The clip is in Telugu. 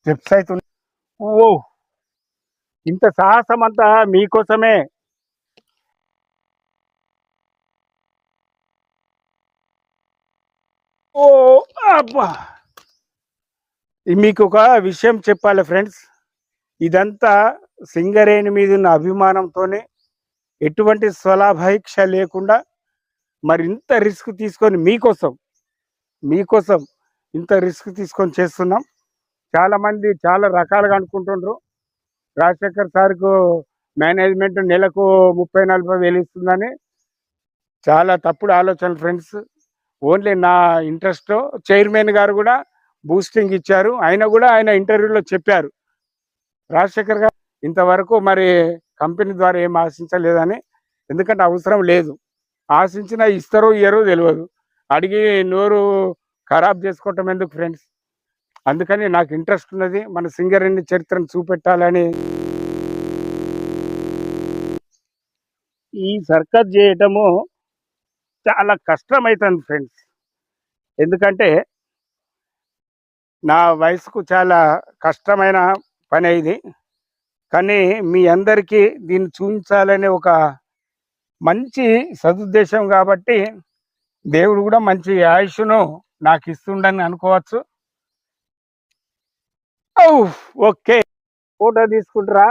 స్టెప్స్ అవుతుంది. ఓ ఇంత సాహసం అంతా మీకోసమే. ఓ అబ్బా! మీకు ఒక విషయం చెప్పాలి ఫ్రెండ్స్. ఇదంతా సింగరేణి మీద ఉన్న అభిమానంతోనే, ఎటువంటి స్వలాభాయిక్ష లేకుండా మరి ఇంత రిస్క్ తీసుకొని మీకోసం ఇంత రిస్క్ తీసుకొని చేస్తున్నాం. చాలామంది చాలా రకాలుగా అనుకుంటుండ్రు. రాజశేఖర్ సార్కు మేనేజ్మెంట్ నెలకు 30-40 వేలు ఇస్తుందని. చాలా తప్పుడు ఆలోచనలు ఫ్రెండ్స్. ఓన్లీ నా ఇంట్రెస్ట్. చైర్మన్ గారు కూడా బూస్టింగ్ ఇచ్చారు. ఆయన కూడా ఆయన ఇంటర్వ్యూలో చెప్పారు, రాజశేఖర్ గారు ఇంతవరకు మరి కంపెనీ ద్వారా ఏం ఆశించలేదని. ఎందుకంటే అవసరం లేదు. ఆశించినా ఇస్తారో ఇయ్యరో తెలియదు. అడిగి నోరు ఖరాబ్ చేసుకోవటం ఎందుకు ఫ్రెండ్స్. అందుకని నాకు ఇంట్రెస్ట్ ఉన్నది, మన సింగరేణి చరిత్రను చూపెట్టాలని. ఈ సర్కస్ చేయటము చాలా కష్టమవుతుంది ఫ్రెండ్స్. ఎందుకంటే నా వయసుకు చాలా కష్టమైన పని ఇది. కానీ మీ అందరికీ దీన్ని చూపించాలనే ఒక మంచి సదుద్దేశం కాబట్టి దేవుడు కూడా మంచి ఆయుష్ను నాకు ఇస్తుండని అనుకోవచ్చు. ఓకే, ఫోటో తీసుకుంటారా?